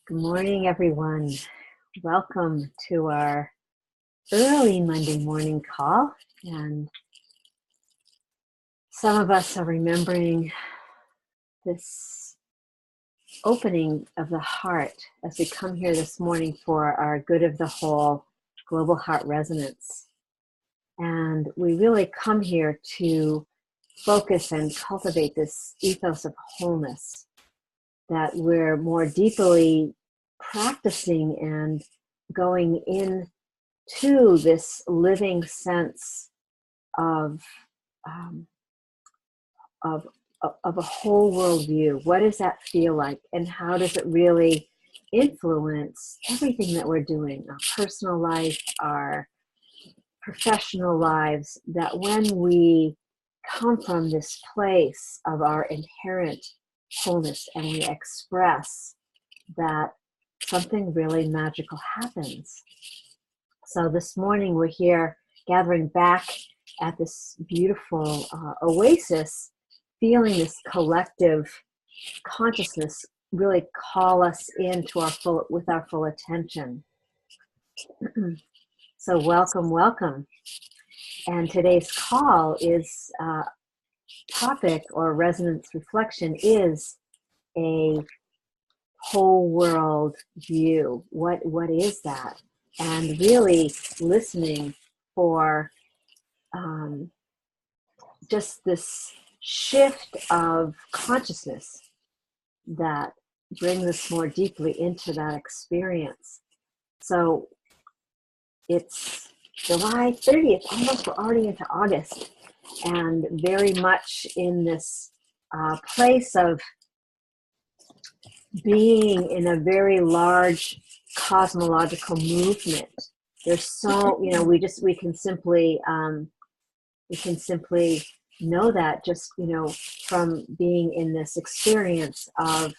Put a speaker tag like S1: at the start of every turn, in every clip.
S1: Good morning, everyone. Welcome to our early Monday morning call. And some of us are remembering this opening of the heart as we come here this morning for our Good of the Whole Global Heart Resonance. And we really come here to focus and cultivate this ethos of wholeness that we're more deeply practicing and going into this living sense of a whole worldview. What does that feel like, and how does it really influence everything that we're doing, our personal life, our professional lives, that when we come from this place of our inherent wholeness and we express that, something really magical happens. So this morning we're here gathering back at this beautiful oasis, feeling this collective consciousness really call us into our full attention. So welcome, welcome. And today's call is topic or resonance reflection is a whole world view. What is that? And really listening for just this shift of consciousness that brings us more deeply into that experience. So it's July 30th, almost we're already into August, and very much in this place of being in a very large cosmological movement. There's so, we can simply know that just, from being in this experience of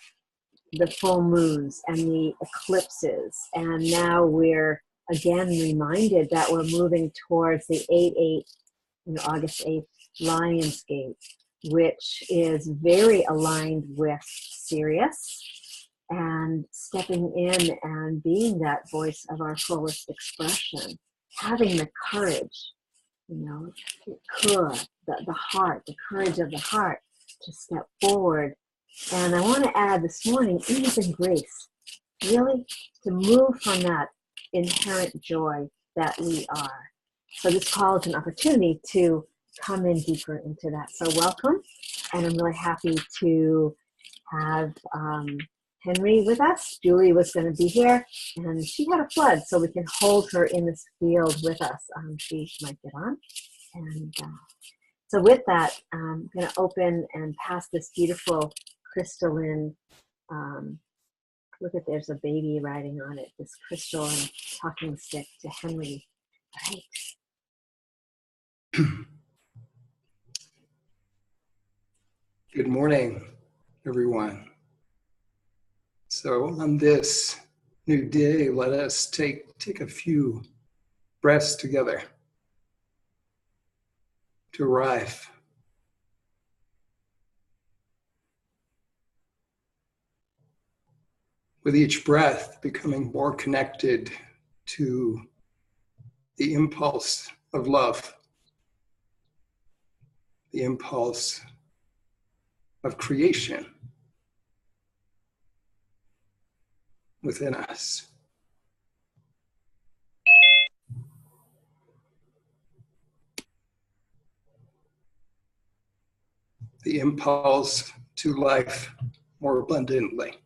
S1: the full moons and the eclipses. And now we're again reminded that we're moving towards the 8/8, August 8th Lion's Gate, which is very aligned with Sirius, and stepping in and being that voice of our fullest expression, having the courage, the heart, the courage of the heart to step forward. And I want to add this morning, ease and grace, really to move from that inherent joy that we are. So this call is an opportunity to come in deeper into that. So welcome, and I'm really happy to have Henry with us. Julie was going to be here, and she had a flood, so we can hold her in this field with us. She might get on. And so with that, I'm going to open and pass this beautiful crystalline, look at, there's a baby riding on it, this crystalline talking stick to Henry. All right.
S2: Good morning, everyone. So on this new day, let us take a few breaths together to arrive. With each breath, becoming more connected to the impulse of love, the impulse of creation within us. The impulse to life more abundantly.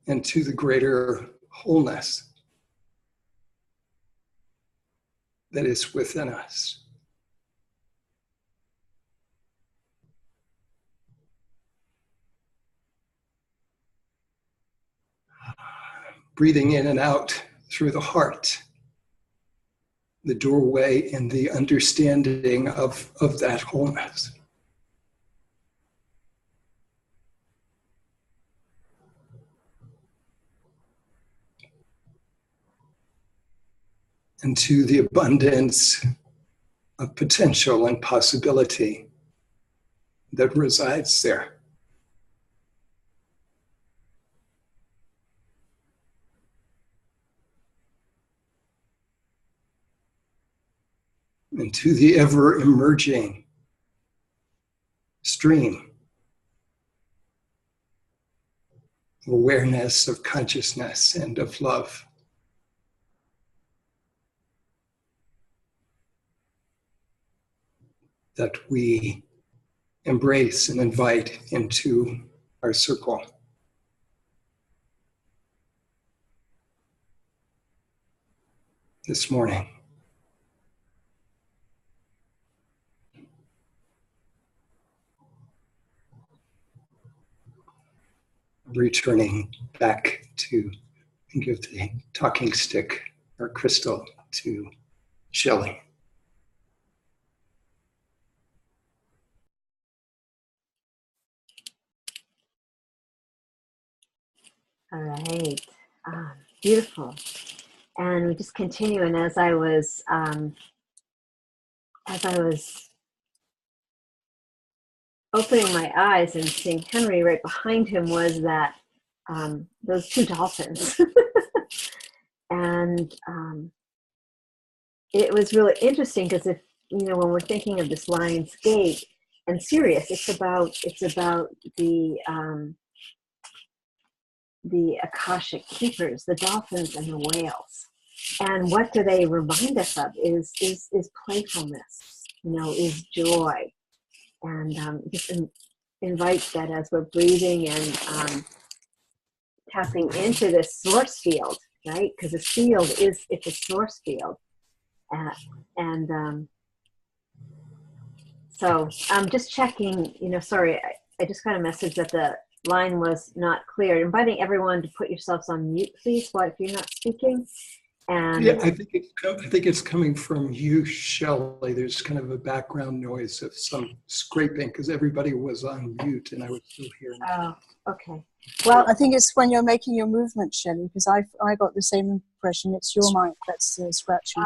S2: And to the greater wholeness that is within us. Breathing in and out through the heart, the doorway and the understanding of that wholeness. And to the abundance of potential and possibility that resides there. Into the ever-emerging stream of awareness, of consciousness, and of love. That we embrace and invite into our circle. This morning. Returning back to give the talking stick or crystal to Shelley.
S1: All right. Beautiful. And we just continue. And as I was opening my eyes and seeing Henry right behind him was that those two dolphins. And it was really interesting because if, you know, when we're thinking of this Lion's Gate and Sirius, it's about the Akashic keepers, the dolphins and the whales. And what do they remind us of is playfulness, you know, is joy. And just invite that as we're breathing and tapping into this source field, right? Because this field it's a source field. So I'm just checking, you know, sorry, I just got a message that the line was not clear. Inviting everyone to put yourselves on mute, please, if you're not speaking. And
S2: yeah, I think it's coming from you, Shelley. There's kind of a background noise of some scraping because everybody was on mute and I was still hearing.
S1: Oh, okay. Well,
S3: I think it's when you're making your movement, Shelley, because I got the same impression. It's your mic that's scratching.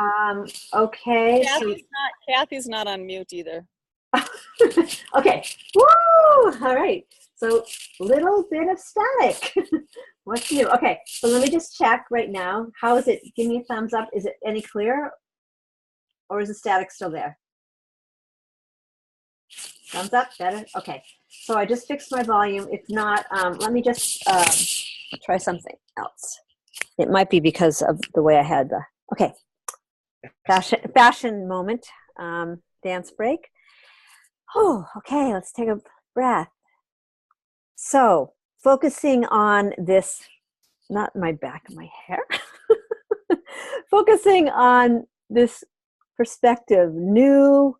S1: Okay.
S4: Kathy's not on mute either.
S1: Okay. Woo! All right. So little bit of static. What's new? Okay. So let me just check right now. How is it? Give me a thumbs up. Is it any clearer? Or is the static still there? Thumbs up? Better? Okay. So I just fixed my volume. If not, let me just try something else. It might be because of the way I had the, okay. Fashion moment, dance break. Oh, okay, let's take a breath. So focusing on this, not my back of my hair, focusing on this perspective, new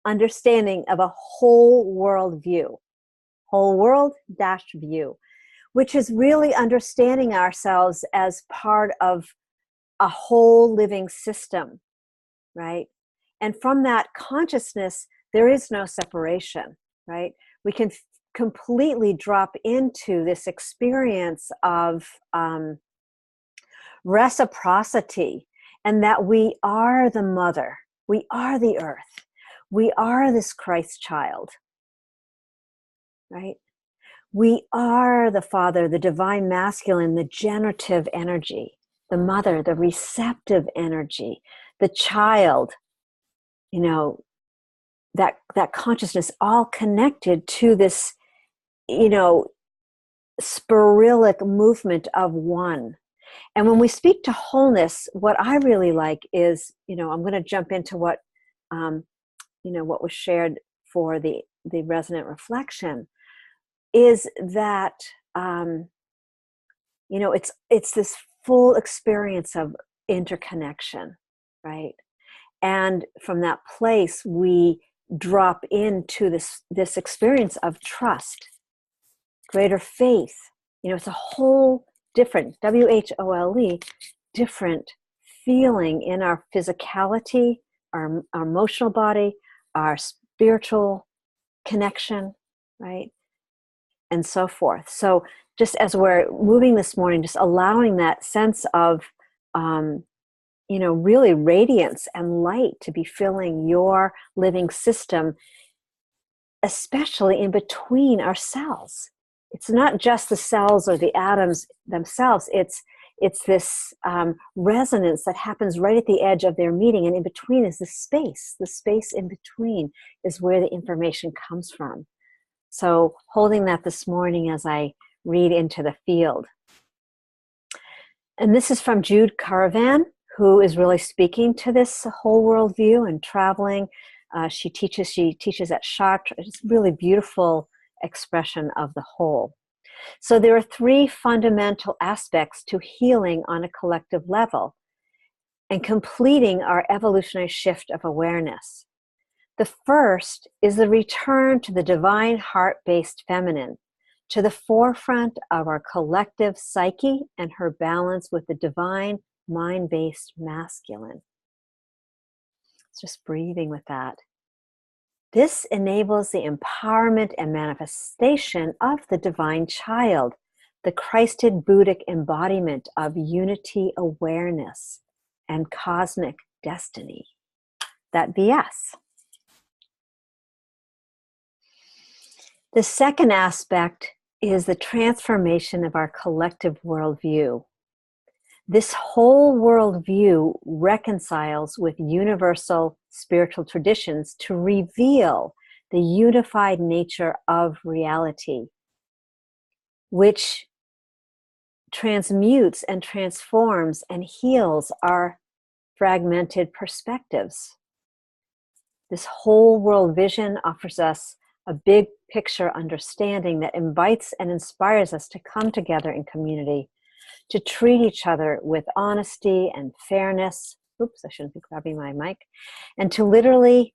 S1: understanding of a whole world view, whole world-view, which is really understanding ourselves as part of a whole living system, right? And from that consciousness, there is no separation, right? We can completely drop into this experience of reciprocity, and that we are the mother, we are the earth, we are this Christ child, right? We are the father, the divine masculine, the generative energy, the mother, the receptive energy, the child, you know, that consciousness, all connected to this, you know, spiralic movement of one. And when we speak to wholeness, what I really like is, you know, I'm going to jump into what, you know, what was shared for the resonant reflection, is that, you know, it's this full experience of interconnection, right? And from that place, we drop into this experience of trust, greater faith. You know, it's a whole different, WHOLE, different feeling in our physicality, our emotional body, our spiritual connection, right? And so forth. So just as we're moving this morning, just allowing that sense of, you know, really radiance and light to be filling your living system, especially in between our cells. It's not just the cells or the atoms themselves. It's this resonance that happens right at the edge of their meeting, and in between is the space. The space in between is where the information comes from. So holding that this morning as I read into the field. And this is from Jude Caravan, who is really speaking to this whole world view and traveling. She teaches at Chartres. It's a really beautiful expression of the whole. So there are three fundamental aspects to healing on a collective level and completing our evolutionary shift of awareness. The first is the return to the divine heart-based feminine, to the forefront of our collective psyche and her balance with the divine mind-based masculine. Just breathing with that. This enables the empowerment and manifestation of the divine child, the Christed Buddhic embodiment of unity awareness and cosmic destiny. That be us. The second aspect is the transformation of our collective worldview. This whole worldview reconciles with universal spiritual traditions to reveal the unified nature of reality, which transmutes and transforms and heals our fragmented perspectives. This whole world vision offers us a big picture understanding that invites and inspires us to come together in community, to treat each other with honesty and fairness. Oops, I shouldn't be grabbing my mic. And to literally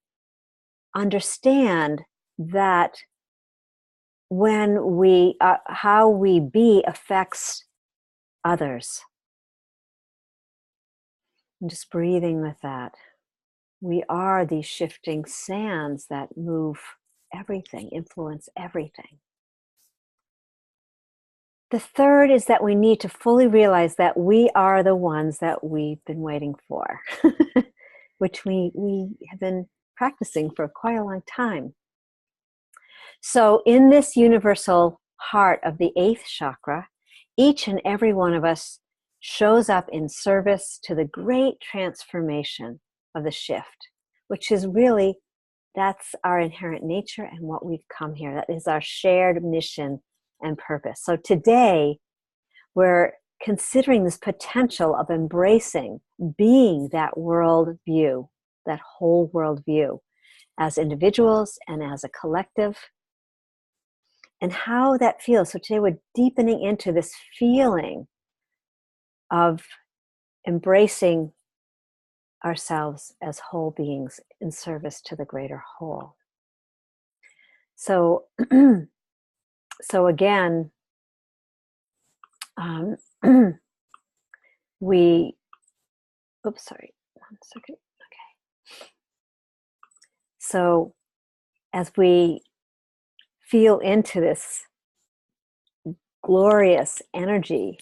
S1: understand that when we, how we be affects others. And just breathing with that. We are these shifting sands that move everything, influence everything. The third is that we need to fully realize that we are the ones that we've been waiting for, which we have been practicing for quite a long time. So in this universal heart of the 8th chakra, each and every one of us shows up in service to the great transformation of the shift, which is really, that's our inherent nature and what we've come here. That is our shared mission and purpose. So today, we're considering this potential of embracing being that world view, that whole world view, as individuals and as a collective, and how that feels. So today we're deepening into this feeling of embracing ourselves as whole beings in service to the greater whole. So, so again, we, oops, sorry, 1 second, okay. So as we feel into this glorious energy,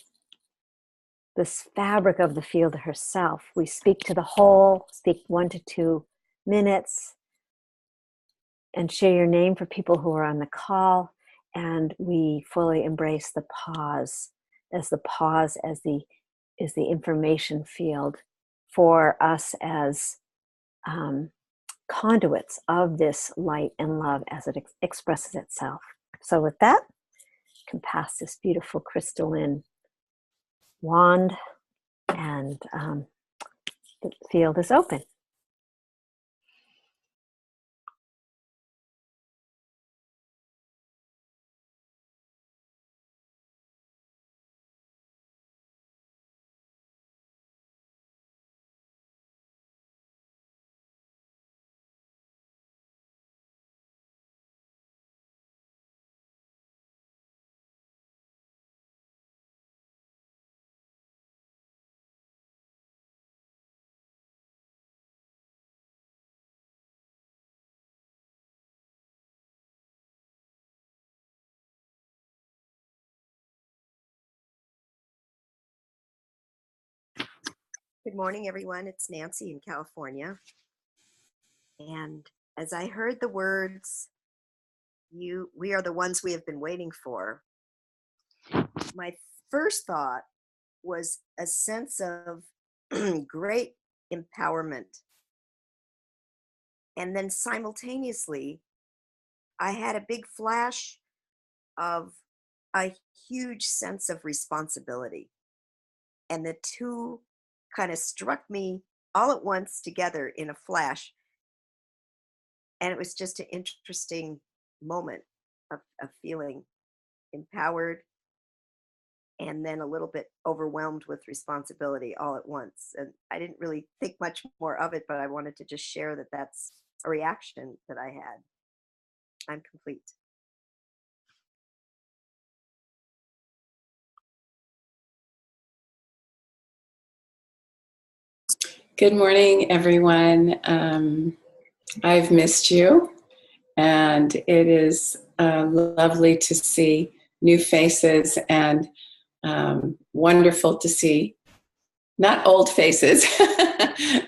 S1: this fabric of the field herself, we speak to the whole, speak 1 to 2 minutes, and share your name for people who are on the call, and we fully embrace the pause as the information field for us as conduits of this light and love as it expresses itself. So with that, I can pass this beautiful crystalline wand, and the field is open.
S5: Good morning, everyone. It's Nancy in California. And as I heard the words we are the ones we have been waiting for. My first thought was a sense of great empowerment. And then simultaneously, I had a big flash of a huge sense of responsibility. And the two kind of struck me all at once together in a flash. And it was just an interesting moment of feeling empowered and then a little bit overwhelmed with responsibility all at once. And I didn't really think much more of it, but I wanted to just share that that's a reaction that I had. I'm complete.
S6: Good morning, everyone. I've missed you, and it is lovely to see new faces and wonderful to see not old faces,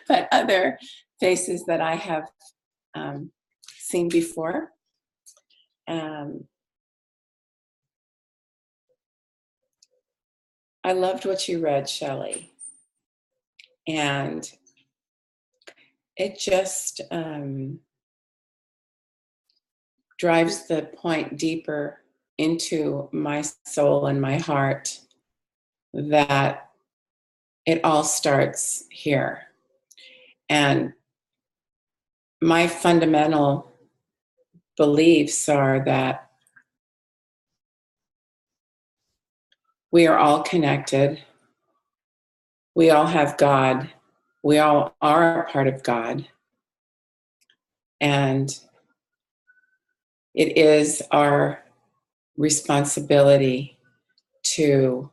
S6: but other faces that I have seen before. I loved what you read, Shelley, and it just drives the point deeper into my soul and my heart that it all starts here. And my fundamental beliefs are that we are all connected. We all have God. We all are a part of God. And it is our responsibility to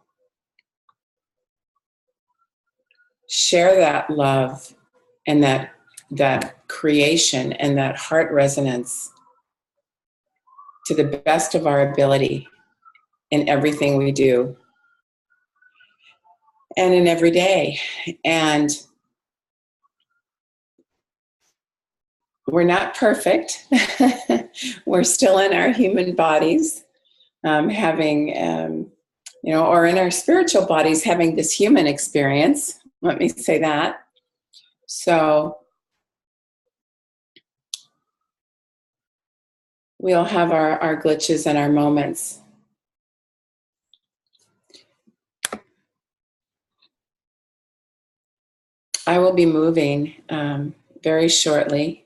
S6: share that love and that creation and that heart resonance to the best of our ability in everything we do and in every day. And we're not perfect. We're still in our human bodies, having, or in our spiritual bodies, having this human experience. Let me say that. So we'll have our glitches and our moments. I will be moving very shortly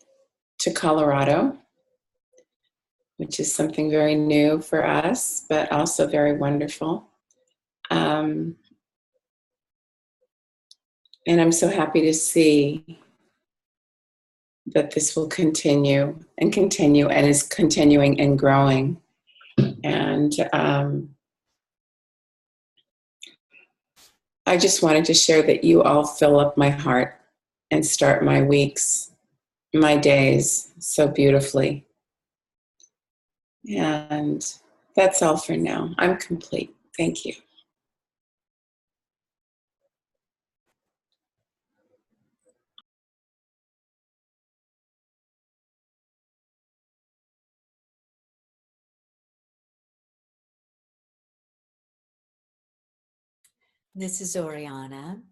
S6: to Colorado, which is something very new for us, but also very wonderful. And I'm so happy to see that this will continue and is continuing and growing. And I just wanted to share that you all fill up my heart and start my weeks, my days so beautifully. And that's all for now. I'm complete. Thank you.
S7: This is Oriana.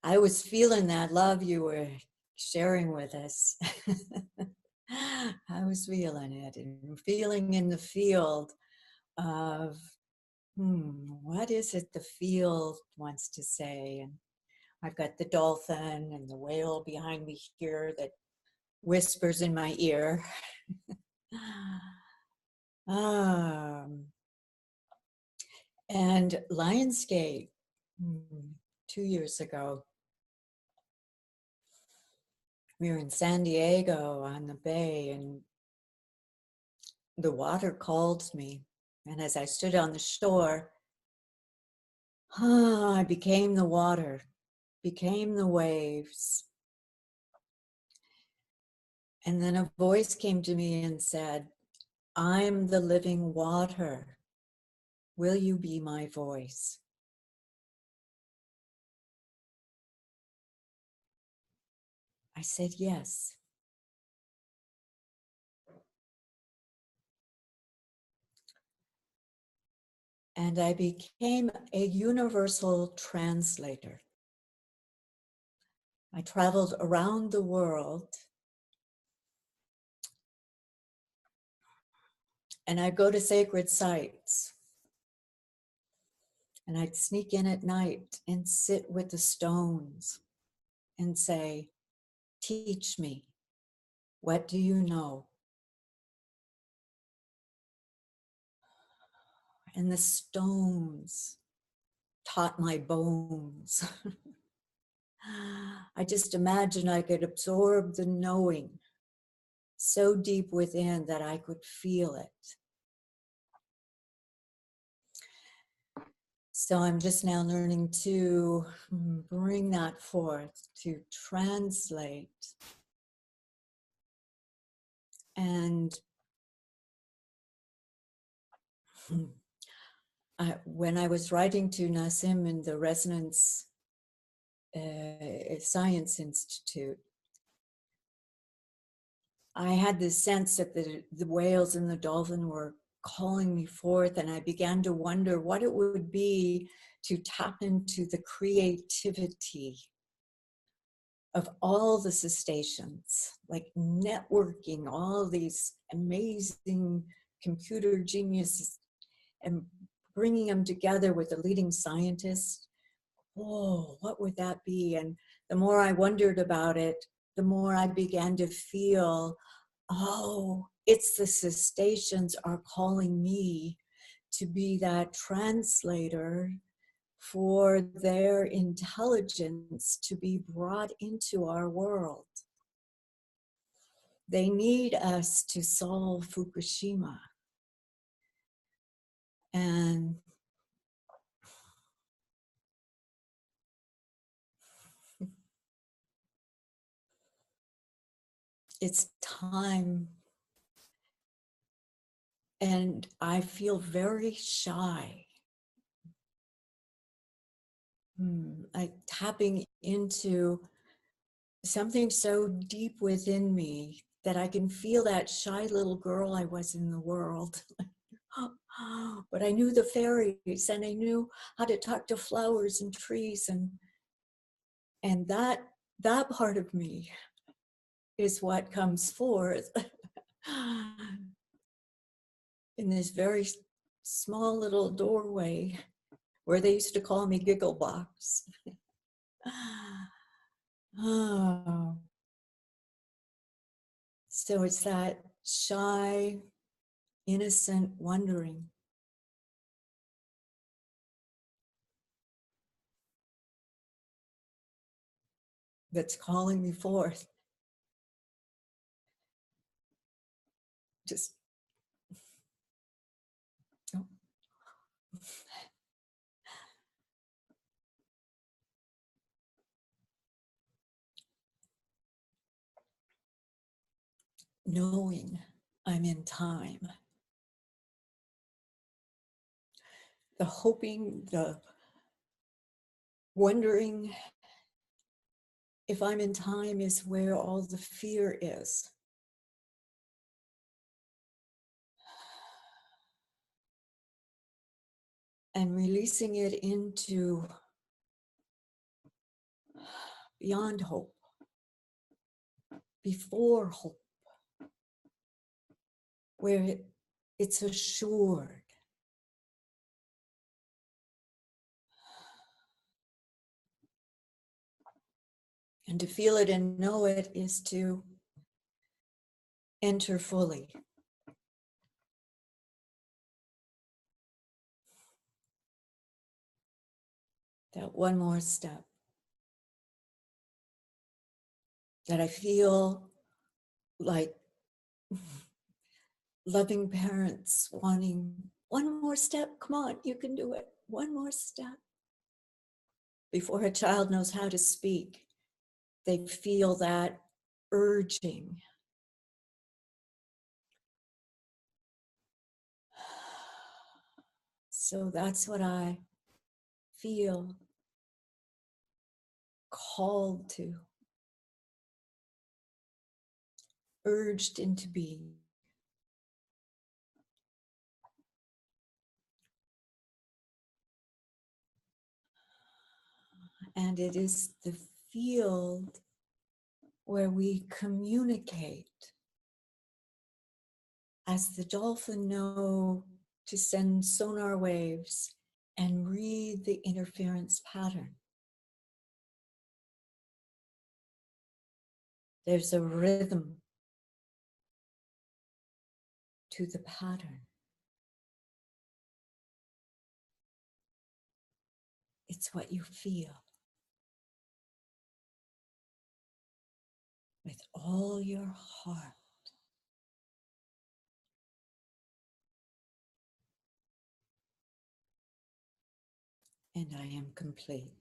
S7: I was feeling that love you were sharing with us. I was feeling it and feeling in the field of what is it the field wants to say. And I've got the dolphin and the whale behind me here that whispers in my ear. And Lionsgate 2 years ago, we were in San Diego on the bay, and the water called me. And as I stood on the shore, I became the water, became the waves. And then a voice came to me and said, I'm the living water. Will you be my voice? I said yes. And I became a universal translator. I traveled around the world, and I'd go to sacred sites, and I'd sneak in at night and sit with the stones and say, teach me, what do you know? And the stones taught my bones. I just imagined I could absorb the knowing so deep within that I could feel it. So I'm just now learning to bring that forth, to translate. And when I was writing to Nassim in the Resonance Science Institute, I had this sense that the whales and the dolphin were calling me forth, and I began to wonder what it would be to tap into the creativity of all the cetaceans, like networking all these amazing computer geniuses and bringing them together with the leading scientists. Whoa, what would that be? And the more I wondered about it, the more I began to feel, oh, it's the cetaceans are calling me to be that translator for their intelligence to be brought into our world. They need us to solve Fukushima. And it's time. And I feel very shy. Like tapping into something so deep within me that I can feel that shy little girl I was in the world. But I knew the fairies, and I knew how to talk to flowers and trees, and that part of me is what comes forth in this very small little doorway where they used to call me Giggle Box. Oh. So it's that shy, innocent wondering. That's calling me forth. Just oh. Knowing I'm in time. The hoping, the wondering if I'm in time is where all the fear is. And releasing it into beyond hope, before hope, where it's assured. And to feel it and know it is to enter fully. That one more step. That I feel like loving parents wanting one more step. Come on, you can do it. One more step. Before a child knows how to speak, they feel that urging. So that's what I feel called to. urged into being. And it is the field where we communicate. As the dolphin know to send sonar waves and read the interference pattern. There's a rhythm to the pattern. It's what you feel with all your heart. And I am complete.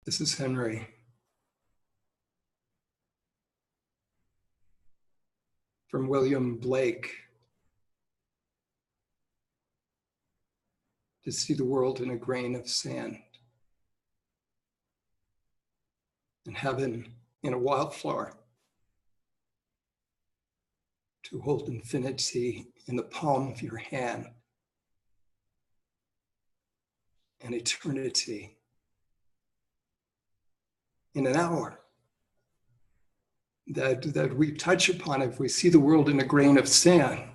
S2: This is Henry. From William Blake. To see the world in a grain of sand, and heaven in a wildflower. To hold infinity in the palm of your hand, and eternity in an hour. That we touch upon, if we see the world in a grain of sand,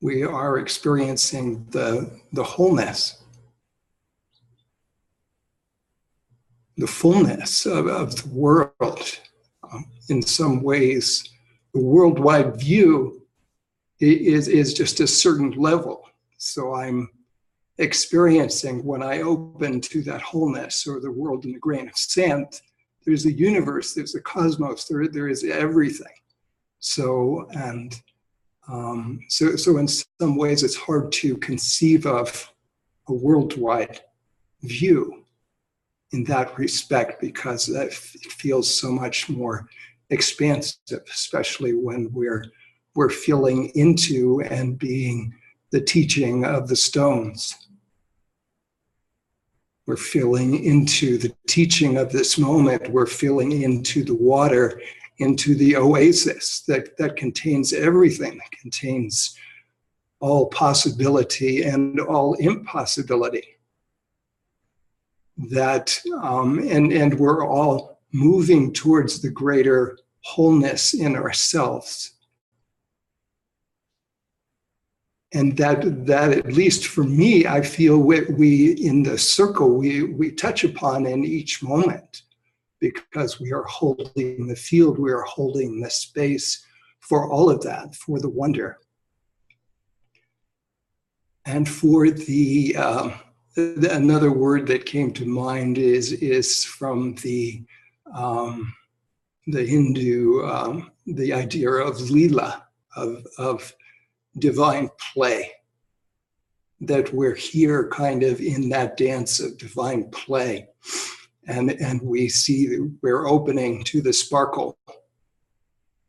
S2: we are experiencing the wholeness, the fullness of the world. In some ways, the worldwide view is just a certain level. So I'm experiencing, when I open to that wholeness, or the world in a grain of sand, there's a universe, there's a cosmos, there is everything. So in some ways, it's hard to conceive of a worldwide view in that respect, because that feels so much more expansive, especially when we're feeling into and being the teaching of the stones. We're feeling into the teaching of this moment. We're feeling into the water, into the oasis that contains everything, that contains all possibility and all impossibility. And we're all moving towards the greater wholeness in ourselves. And that at least for me, I feel we in the circle, we touch upon in each moment, because we are holding the field, we are holding the space for all of that, for the wonder. And for the another word that came to mind is from the Hindu, the idea of lila, of divine play, that we're here kind of in that dance of divine play. And we see we're opening to the sparkle.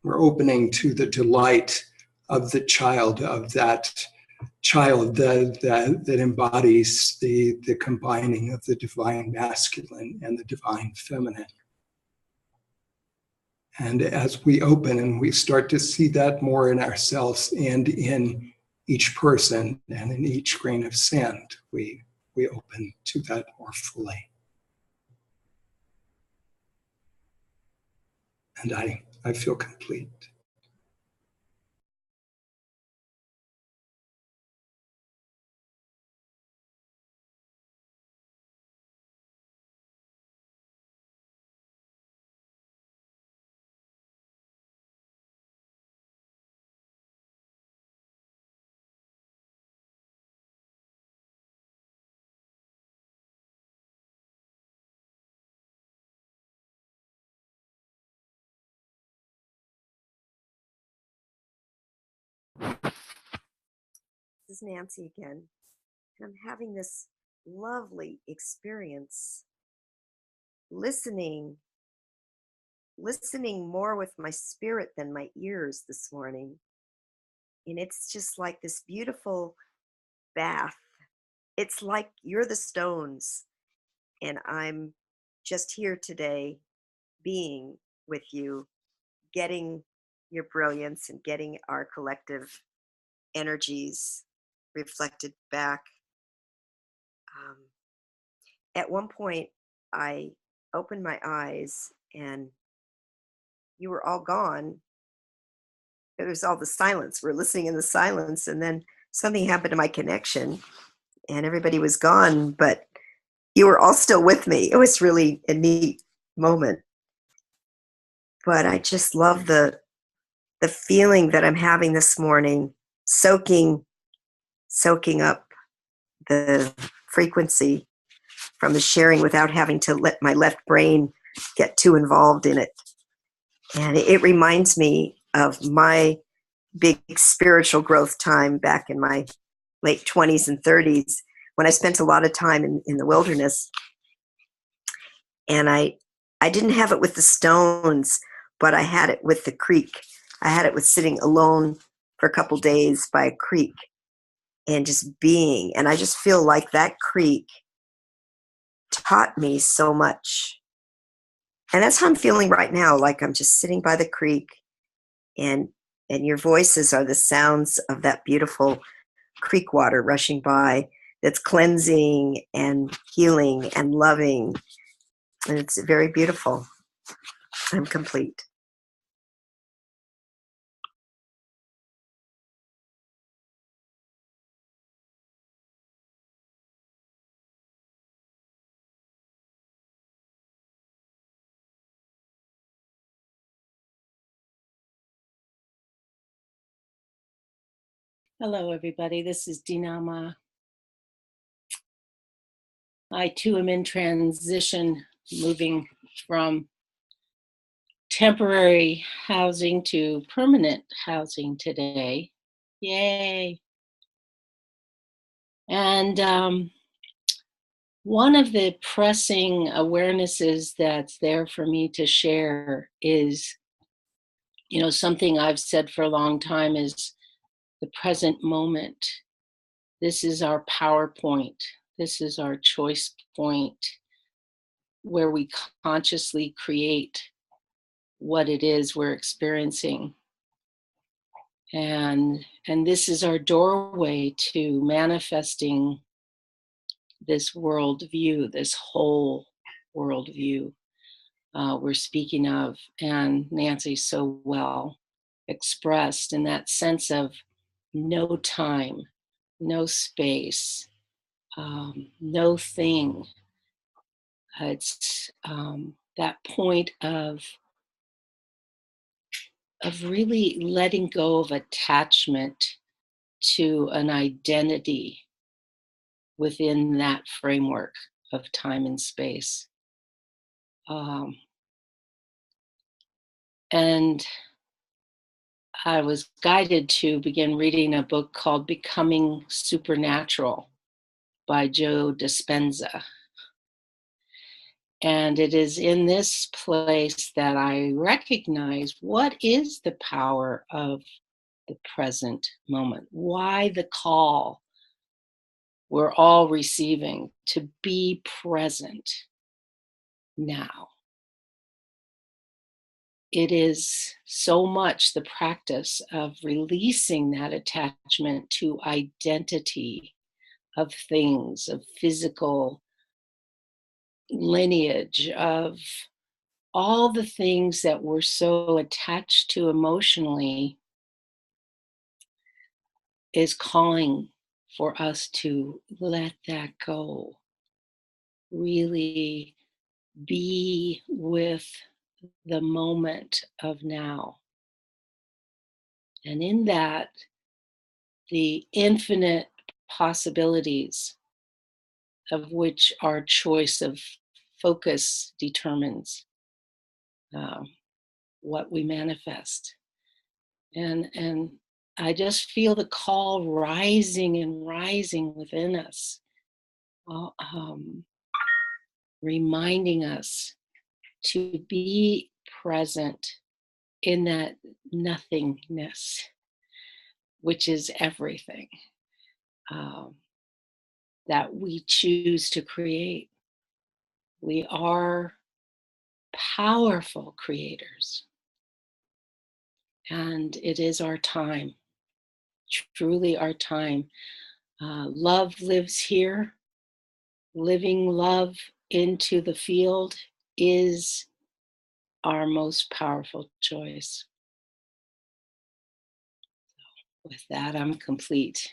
S2: We're opening to the delight of the child, of that child that embodies the combining of the divine masculine and the divine feminine. And as we open and we start to see that more in ourselves and in each person and in each grain of sand, we open to that more fully. And I feel complete.
S5: This is Nancy again. And I'm having this lovely experience listening more with my spirit than my ears this morning. And it's just like this beautiful bath. It's like you're the stones, and I'm just here today being with you, getting your brilliance and getting our collective energies reflected back. At one point, I opened my eyes and you were all gone. It was all the silence. We're listening in the silence, and then something happened to my connection and everybody was gone, but you were all still with me. It was really a neat moment. But I just love the feeling that I'm having this morning, soaking up the frequency from the sharing without having to let my left brain get too involved in it. And it reminds me of my big spiritual growth time back in my late 20s and 30s, when I spent a lot of time in the wilderness. And I didn't have it with the stones, but I had it with the creek. I had it with sitting alone for a couple days by a creek and just being. And I just feel like that creek taught me so much. And that's how I'm feeling right now, like I'm just sitting by the creek, and your voices are the sounds of that beautiful creek water rushing by, that's cleansing and healing and loving. And it's very beautiful. I'm complete.
S8: Hello, everybody. This is Dinama. I too am in transition, moving from temporary housing to permanent housing today. Yay. And one of the pressing awarenesses that's there for me to share is, something I've said for a long time is the present moment. This is our power point. This is our choice point, where we consciously create what it is we're experiencing. And this is our doorway to manifesting this worldview, this whole worldview we're speaking of. And Nancy so well expressed in that sense of no time, no space, no thing. It's that point of really letting go of attachment to an identity within that framework of time and space. And I was guided to begin reading a book called Becoming Supernatural by Joe Dispenza. And it is in this place that I recognize what is the power of the present moment. Why the call we're all receiving to be present now. It is so much the practice of releasing that attachment to identity of things, of physical lineage, of all the things that we're so attached to emotionally, is calling for us to let that go. Really be with the moment of now. And in that, the infinite possibilities of which our choice of focus determines what we manifest. And I just feel the call rising and rising within us, reminding us to be present in that nothingness, which is everything that we choose to create. We are powerful creators. And it is our time, truly our time. Love lives here. Living love into the field is our most powerful choice. With that, I'm complete.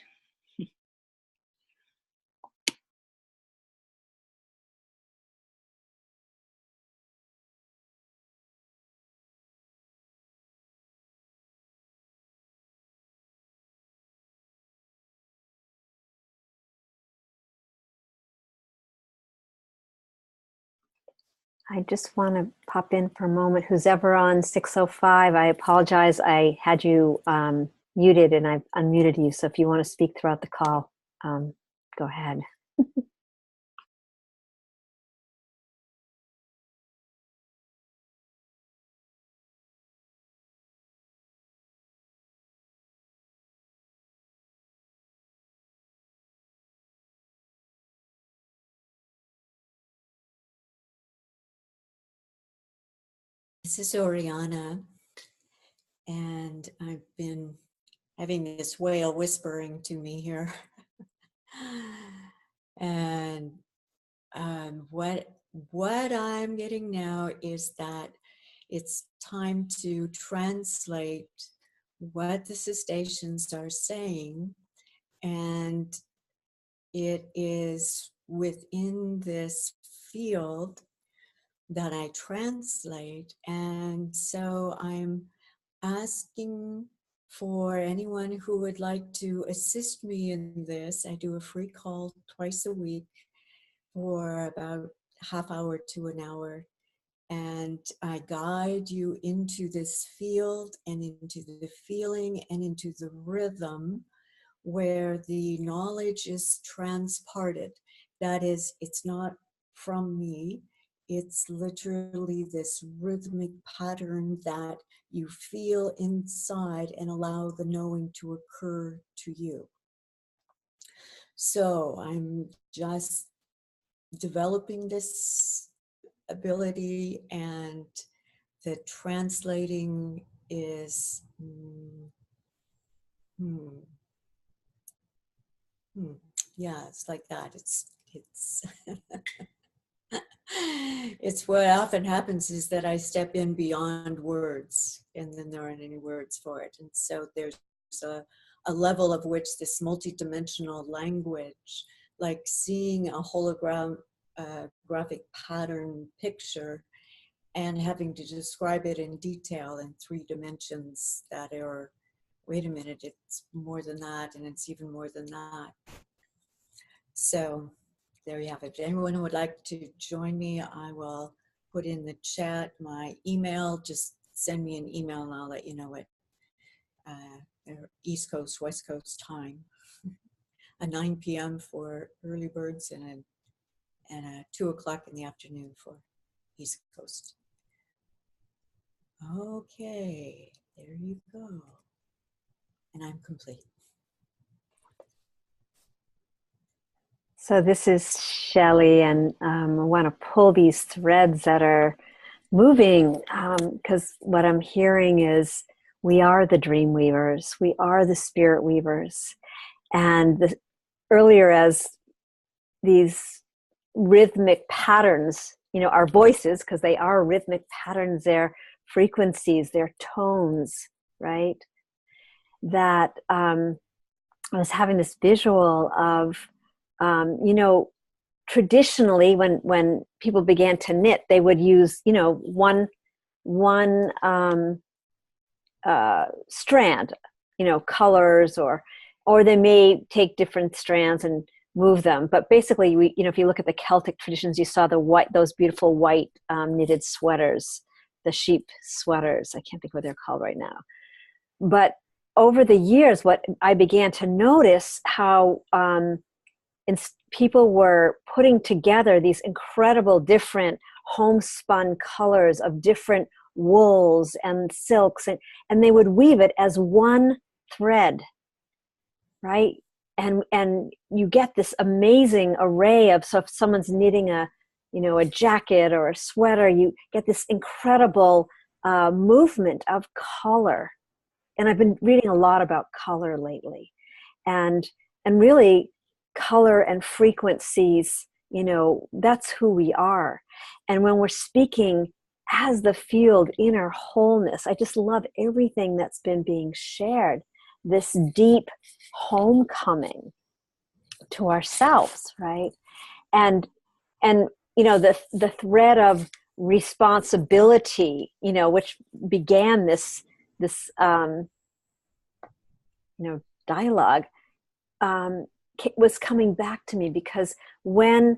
S1: I just want to pop in for a moment. Who's ever on 605, I apologize. I had you muted and I've unmuted you. So if you want to speak throughout the call, go ahead.
S7: This is Oriana, and I've been having this whale whispering to me here. And what I'm getting now is that it's time to translate what the cetaceans are saying, and it is within this field that I translate. And so I'm asking for anyone who would like to assist me in this. I do a free call twice a week for about half hour to an hour. And I guide you into this field and into the feeling and into the rhythm where the knowledge is transparted. That is, it's not from me. It's literally this rhythmic pattern that you feel inside and allow the knowing to occur to you. So I'm just developing this ability, and the translating is yeah, it's like that. It's it's what often happens is that I step in beyond words, and then there aren't any words for it. And so there's a a level of which this multidimensional language, like seeing a holographic pattern picture and having to describe it in detail in 3 dimensions that are, wait a minute, it's more than that, and it's even more than that. So there you have it. If anyone who would like to join me, I will put in the chat my email. Just send me an email and I'll let you know it. East Coast, West Coast time. A 9 p.m. for early birds and a 2 o'clock in the afternoon for East Coast. Okay, there you go. And I'm complete.
S1: So this is Shelley, and I want to pull these threads that are moving, because what I'm hearing is we are the dream weavers, we are the spirit weavers. And earlier, as these rhythmic patterns, our voices, because they are rhythmic patterns, they're frequencies, they're tones, right? That I was having this visual of, traditionally when people began to knit, they would use, one strand, colors, or they may take different strands and move them. But basically, if you look at the Celtic traditions, you saw those beautiful white knitted sweaters, the sheep sweaters. I can't think what they're called right now. But over the years, what I began to notice how people were putting together these incredible different homespun colors of different wools and silks, and they would weave it as one thread, right? And you get this amazing array of, so if someone's knitting a jacket or a sweater, you get this incredible movement of color. And I've been reading a lot about color lately, and really color and frequencies, that's who we are. And when we're speaking as the field in our wholeness, I just love everything that's been being shared, this deep homecoming to ourselves, right? And the thread of responsibility, which began this dialogue, was coming back to me, because when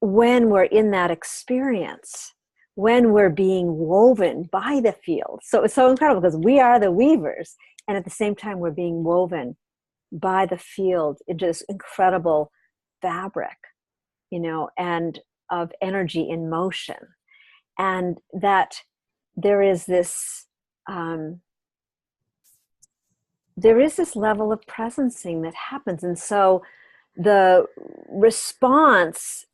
S1: we're in that experience, when we're being woven by the field, so it's so incredible, because we are the weavers, and at the same time we're being woven by the field into this incredible fabric, and of energy in motion, and that there is this level of presencing that happens. And so the response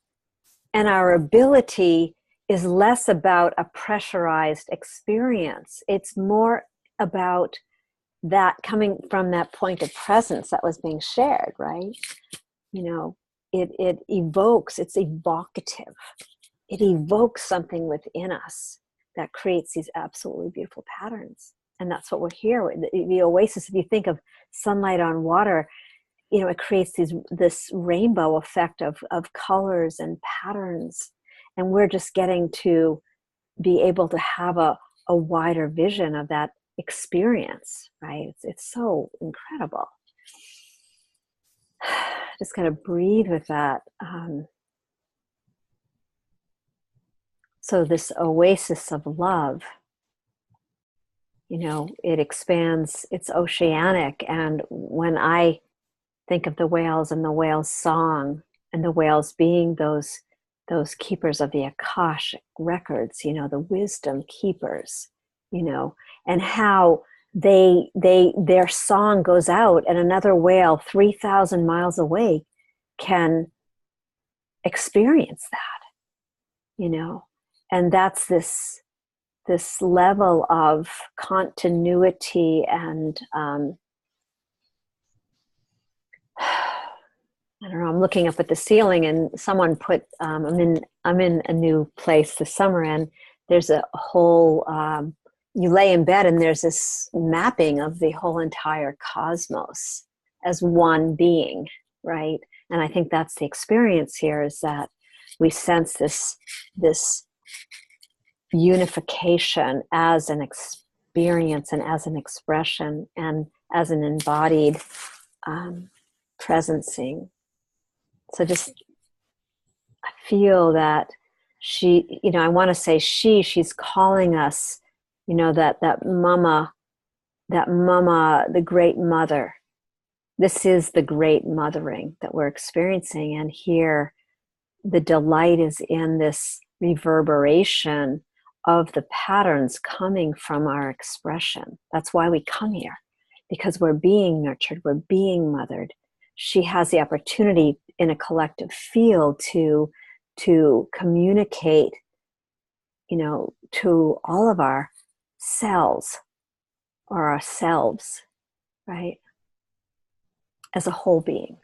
S1: and our ability is less about a pressurized experience. It's more about that coming from that point of presence that was being shared, right? It evokes, it's evocative. It evokes something within us that creates these absolutely beautiful patterns. And that's what we're here. The oasis, if you think of sunlight on water, it creates this rainbow effect of colors and patterns. And we're just getting to be able to have a wider vision of that experience, right? It's so incredible. Just kind of breathe with that. So this oasis of love, it expands, it's oceanic. And when I think of the whales and the whale's song, and the whales being those keepers of the Akashic records, the wisdom keepers, and how their song goes out, and another whale 3,000 miles away can experience that, and that's this level of continuity. And I don't know, I'm looking up at the ceiling, and someone put, I'm in a new place this summer, and there's a whole you lay in bed and there's this mapping of the whole entire cosmos as one being, right? And I think that's the experience here, is that we sense this unification as an experience and as an expression and as an embodied presencing. So just, I feel that she, I want to say she's calling us, that mama, the great mother. This is the great mothering that we're experiencing. And here, the delight is in this reverberation of the patterns coming from our expression. That's why we come here, because we're being nurtured, we're being mothered. She has the opportunity in a collective field to communicate, to all of our cells or ourselves, right? As a whole being.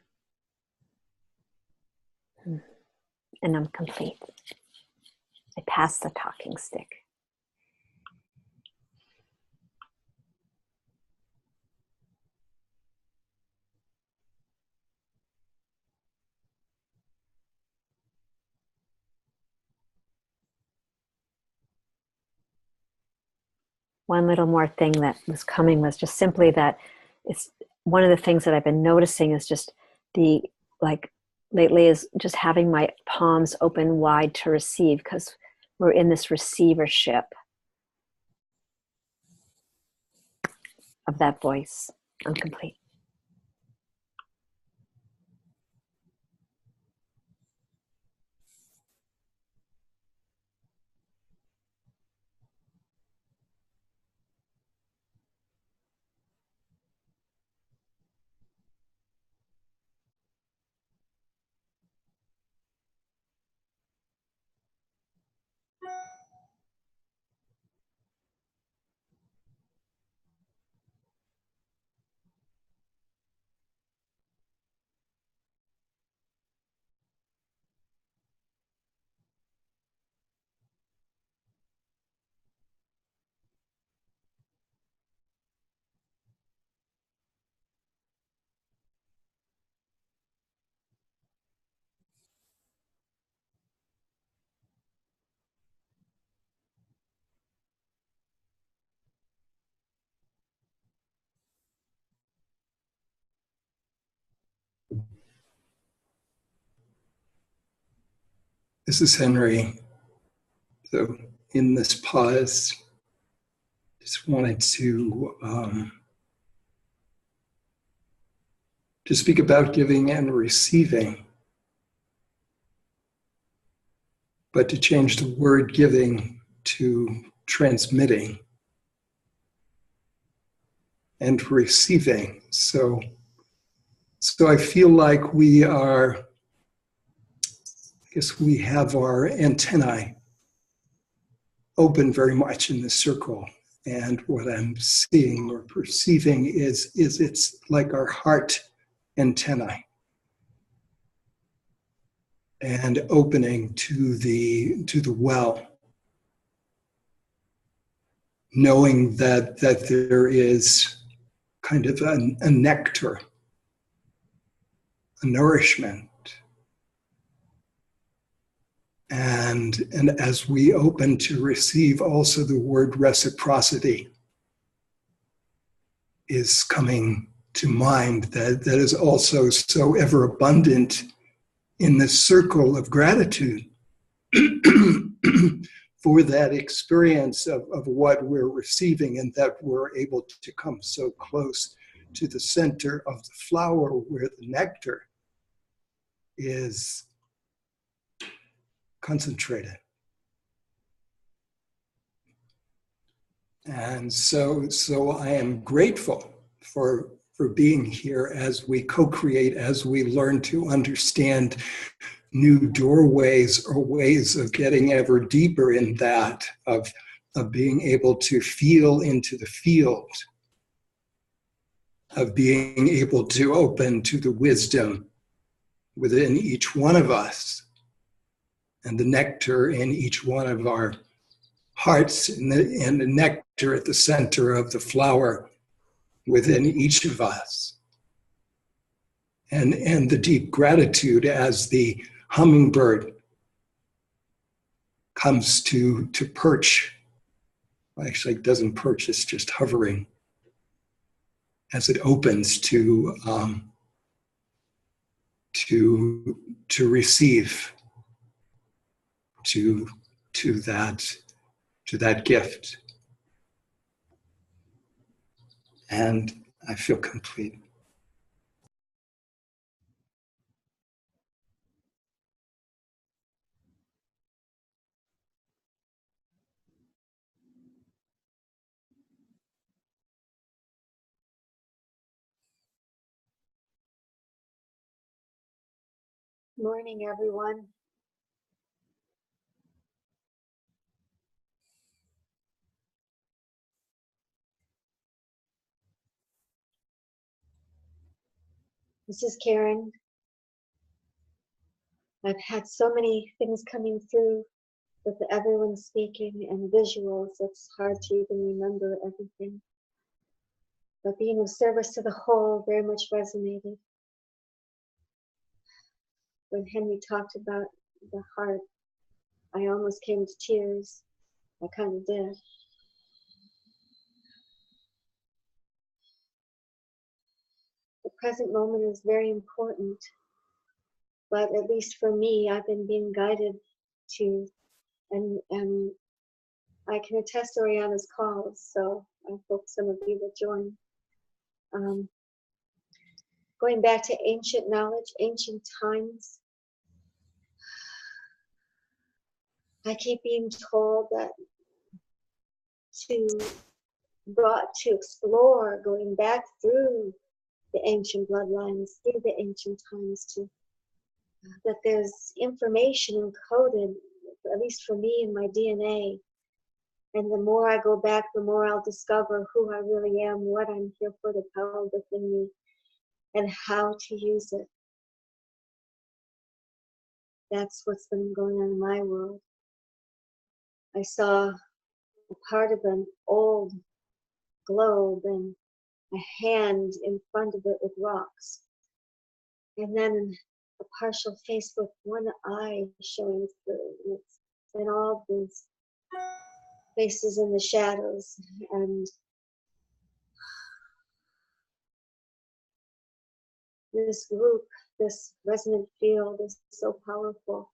S1: And I'm complete. I pass the talking stick. One little more thing that was coming was just simply that it's one of the things that I've been noticing is just lately is just having my palms open wide to receive, because we're in this receivership of that voice. I'm complete.
S2: This is Henry. So in this pause, just wanted to speak about giving and receiving, but to change the word giving to transmitting and receiving. So I feel like we have our antennae open very much in the circle. And what I'm seeing or perceiving is it's like our heart antennae and opening to the well, knowing that there is kind of a nectar, a nourishment. And as we open to receive, also the word reciprocity is coming to mind, that is also so ever abundant in the circle of gratitude for that experience of what we're receiving, and that we're able to come so close to the center of the flower where the nectar is concentrated. And so I am grateful for being here as we co-create, as we learn to understand new doorways or ways of getting ever deeper in that, of being able to feel into the field, of being able to open to the wisdom within each one of us and the nectar in each one of our hearts and the nectar at the center of the flower within each of us. And the deep gratitude as the hummingbird comes to perch. Actually, it doesn't perch, it's just hovering as it opens to receive, to that gift. And I feel complete.
S1: Morning, everyone. This is Karen. I've had so many things coming through with everyone speaking and visuals, it's hard to even remember everything. But being of service to the whole very much resonated. When Henry talked about the heart, I almost came to tears. I kind of did. The present moment is very important, but at least for me, I've been being guided to, and I can attest to Oriana's calls, so I hope some of you will join. Going back to ancient knowledge, ancient times, I keep being told that brought to explore, going back through the ancient bloodlines, through the ancient times, that there's information encoded, at least for me, in my DNA. And the more I go back, the more I'll discover who I really am, what I'm here for, the power within me, and how to use it. That's what's been going on in my world. I saw a part of an old globe and a hand in front of it with rocks. And then a partial face with one eye showing through. And all these faces in the shadows. And this group, this resonant field is so powerful.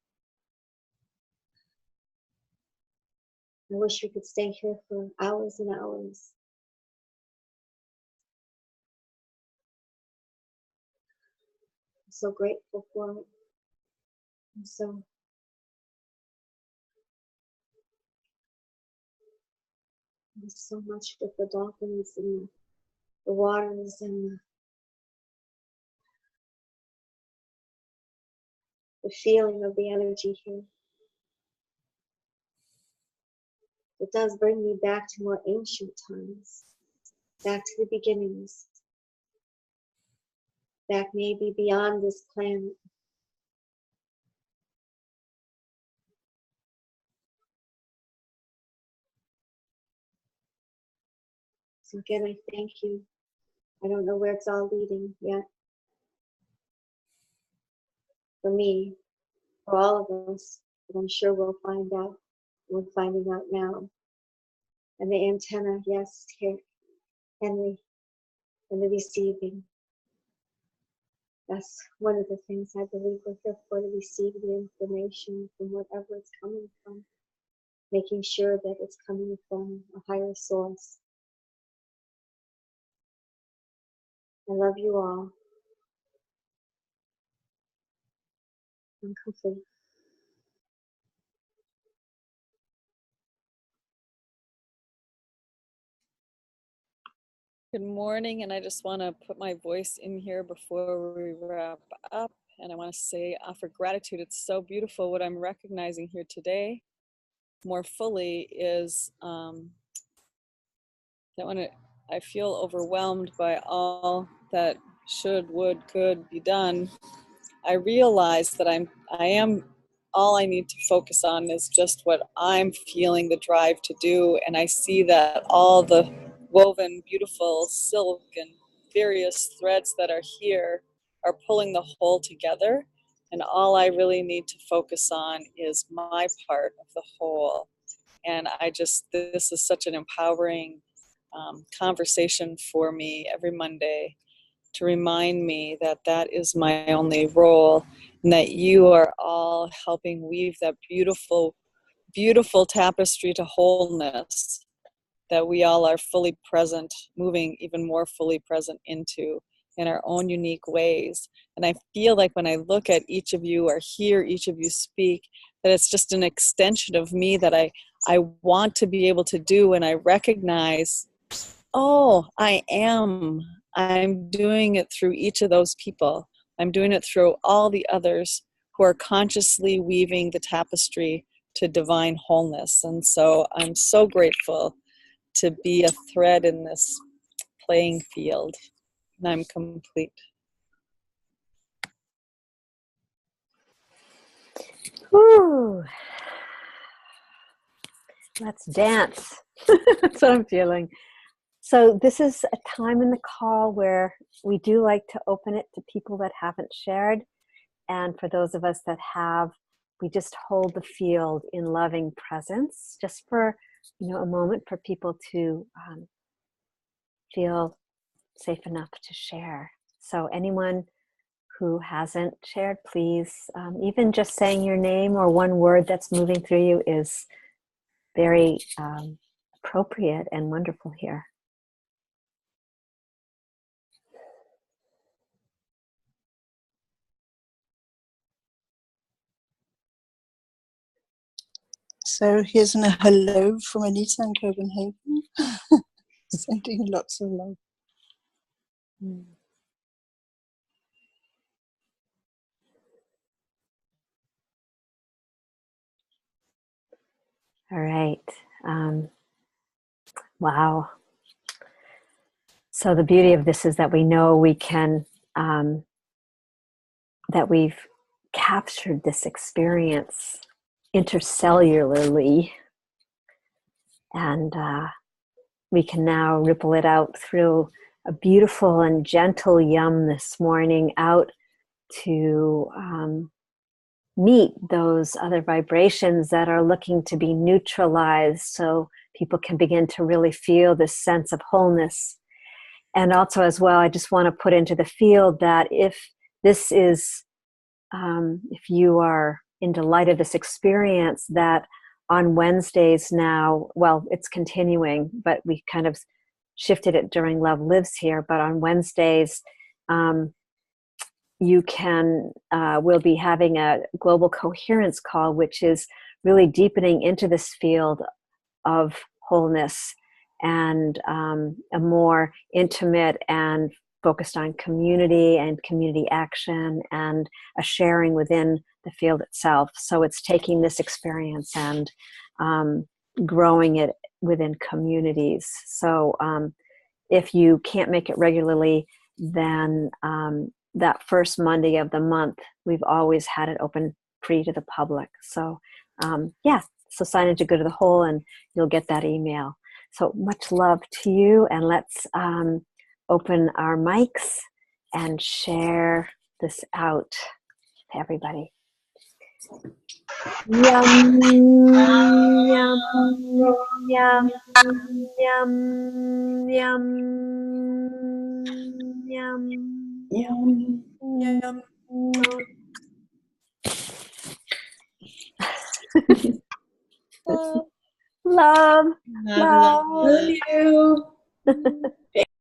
S1: I wish we could stay here for hours and hours. I'm so grateful for it. And so there's so much with the dolphins and the waters and the feeling of the energy here. It does bring me back to more ancient times, back to the beginnings, back maybe beyond this planet. So again, I thank you. I don't know where it's all leading yet. For me, for all of us, but I'm sure we'll find out. We're finding out now. And the antenna, yes, here, Henry, and the receiving. That's one of the things I believe we're here for, to receive the information from whatever it's coming from, making sure that it's coming from a higher source. I love you all. I'm complete.
S4: Good morning, and I just want to put my voice in here before we wrap up. And I want to say, offer gratitude. It's so beautiful. What I'm recognizing here today more fully is that when I feel overwhelmed by all that should, would, could be done, I realize that I am all I need to focus on is just what I'm feeling the drive to do. And I see that all the woven, beautiful silk and various threads that are here are pulling the whole together. And all I really need to focus on is my part of the whole. And this is such an empowering conversation for me every Monday, to remind me that that is my only role, and that you are all helping weave that beautiful, beautiful tapestry to wholeness that we all are fully present, moving even more fully present into in our own unique ways. And I feel like when I look at each of you or hear each of you speak, that it's just an extension of me that I want to be able to do, and I recognize, oh, I'm doing it through each of those people. I'm doing it through all the others who are consciously weaving the tapestry to divine wholeness. And so I'm so grateful to be a thread in this playing field. And I'm complete.
S1: Woo. Let's dance. That's what I'm feeling. So this is a time in the call where we do like to open it to people that haven't shared. And for those of us that have, we just hold the field in loving presence, just for, a moment for people to feel safe enough to share. So anyone who hasn't shared, please, even just saying your name or one word that's moving through you is very appropriate and wonderful here.
S3: So here's a hello from Anita in Copenhagen. Sending lots of love.
S1: All right. Wow. So the beauty of this is that we know we can, that we've captured this experience intercellularly, and we can now ripple it out through a beautiful and gentle yum this morning out to meet those other vibrations that are looking to be neutralized, so people can begin to really feel this sense of wholeness. And also as well, I just want to put into the field that if this is, if you are in delight of this experience, that on Wednesdays now, well, it's continuing, but we kind of shifted it during Love Lives here, but on Wednesdays, you can, we'll be having a global coherence call, which is really deepening into this field of wholeness and a more intimate and focused on community and community action and a sharing within the field itself. So it's taking this experience and growing it within communities. So if you can't make it regularly, then that first Monday of the month, we've always had it open free to the public. So yeah, so sign in to Go to the Whole and you'll get that email. So much love to you, and let's open our mics and share this out to everybody. Yum, yum, yum, yum, yum, yum,
S6: Yum.
S1: Love.
S6: Love you.